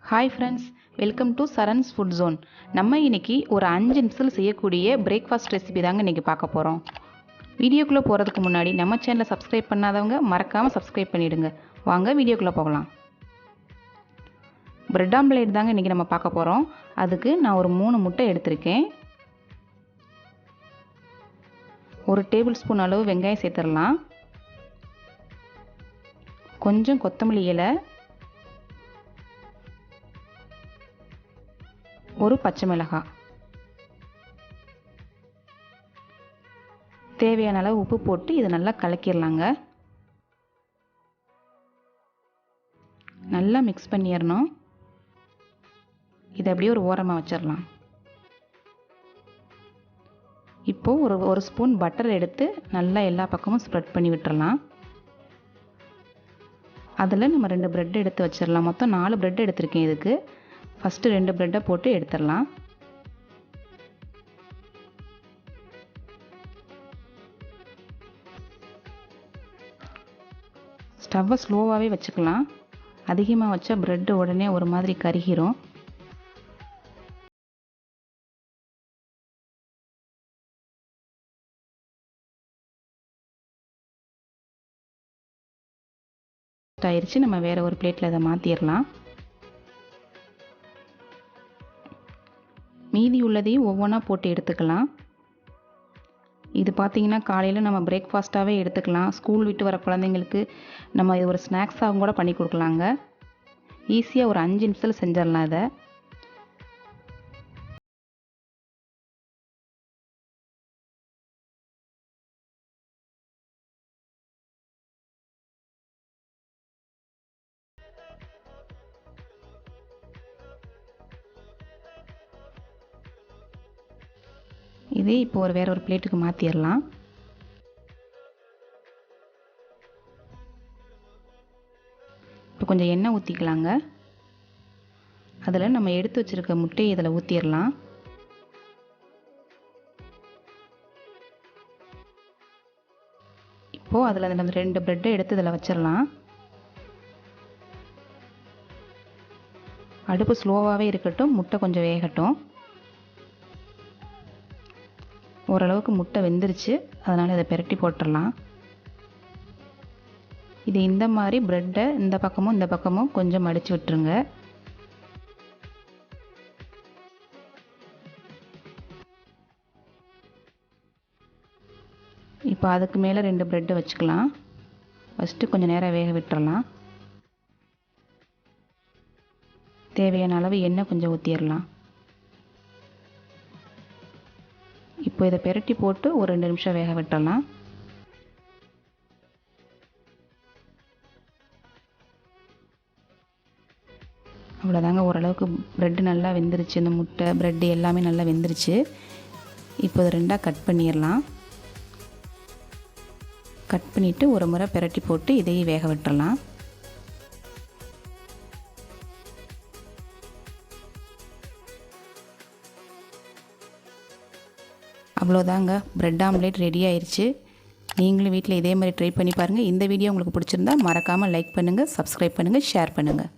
Hi friends, welcome to Charan's food zone. நம்ம இன்னைக்கு ஒரு 5 நிமிஷத்தில் செய்யக்கூடிய பிரேக்ஃபாஸ்ட் ரெசிபி தாங்க இன்றைக்கி பார்க்க போகிறோம். வீடியோக்குள்ளே போகிறதுக்கு முன்னாடி நம்ம சேனலை சப்ஸ்கிரைப் பண்ணாதவங்க மறக்காமல் சப்ஸ்கிரைப் பண்ணிவிடுங்க. வாங்க வீடியோக்குள்ளே போகலாம். பிரெட் ஆம்லேட் தாங்க இன்றைக்கி நம்ம பார்க்க போகிறோம். அதுக்கு நான் ஒரு 3 முட்டை எடுத்திருக்கேன். 1 டேபிள் ஸ்பூன் அளவு வெங்காயம் சேர்த்துடலாம். கொஞ்சம் கொத்தமல்லி இலை, ஒரு பச்சை மிளகாய், தேவையான அளவு உப்பு போட்டு இதை நல்லா கலக்கிடலாங்க. நல்லா மிக்ஸ் பண்ணிடணும். இதை அப்படியே ஒரு ஓரமாக வச்சிடலாம். இப்போது ஒரு ஸ்பூன் பட்டர் எடுத்து நல்லா எல்லா பக்கமும் ஸ்ப்ரெட் பண்ணி விட்டுறலாம். அதில் நம்ம 2 பிரெட் எடுத்து வச்சிடலாம். மொத்தம் 4 பிரெட் எடுத்திருக்கேன். இதுக்கு ஃபஸ்ட்டு 2 பிரெட்டை போட்டு எடுத்துடலாம். ஸ்டவ்வை ஸ்லோவாகவே வச்சுக்கலாம். அதிகமாக வச்சா பிரெட்டு உடனே ஒரு மாதிரி கருகிரும். ஆயிடுச்சு. நம்ம வேறு ஒரு பிளேட்டில் அதை மாற்றிடலாம். மீதி உள்ளதையும் ஒவ்வொன்றா போட்டு எடுத்துக்கலாம். இது பார்த்திங்கன்னா காலையில் நம்ம பிரேக்ஃபாஸ்ட்டாகவே எடுத்துக்கலாம். ஸ்கூல் விட்டு வர குழந்தைங்களுக்கு நம்ம இது ஒரு ஸ்நாக்ஸாகவும் கூட பண்ணி கொடுக்கலாங்க. ஈஸியாக ஒரு 5 நிமிஷத்தில் செஞ்சிடலாம் இதை. இதே இப்போ வேற ஒரு பிளேட்டுக்கு மாற்றிடலாம். இப்போ கொஞ்சம் எண்ணெய் ஊற்றிக்கலாங்க. அதில் நம்ம எடுத்து வச்சுருக்க முட்டையை இதில் ஊற்றிடலாம். இப்போது அதில் நம்ம 2 பிரெட்டை எடுத்து இதில் வச்சிடலாம். அடுப்பு ஸ்லோவாகவே இருக்கட்டும், முட்டை கொஞ்சம் வேகட்டும். ஓரளவுக்கு முட்டை வெந்துருச்சு, அதனால் இதை பெரட்டி போட்டுடலாம். இது இந்த மாதிரி பிரெட்டை இந்த பக்கமும் கொஞ்சம் மடித்து விட்டுருங்க. இப்போ அதுக்கு மேலே 2 பிரெட்டை வச்சுக்கலாம். ஃபஸ்ட்டு கொஞ்சம் நேரம் வேக விட்டுறலாம். தேவையான அளவு எண்ணெய் கொஞ்சம் ஊற்றிடலாம். இப்போ இதை பெரட்டி போட்டு ஒரு 2 நிமிஷம் வேக விட்டுடலாம். அவ்வளோதாங்க, ஓரளவுக்கு பிரெட்டு நல்லா வெந்துருச்சு. இந்த முட்டை பிரெட்டு எல்லாமே நல்லா வெந்துருச்சு. இப்போ இதை 2ஆக கட் பண்ணிடலாம். கட் பண்ணிவிட்டு ஒரு முறை பெரட்டி போட்டு இதையும் வேக விட்டுறலாம். அவ்வளோதாங்க, பிரெட் ஆம்லேட் ரெடி ஆயிடுச்சு. நீங்களும் வீட்டில் இதே மாதிரி ட்ரை பண்ணி பாருங்கள். இந்த வீடியோ உங்களுக்கு பிடிச்சிருந்தா மறக்காமல் லைக் பண்ணுங்கள், சப்ஸ்கிரைப் பண்ணுங்கள், ஷேர் பண்ணுங்கள்.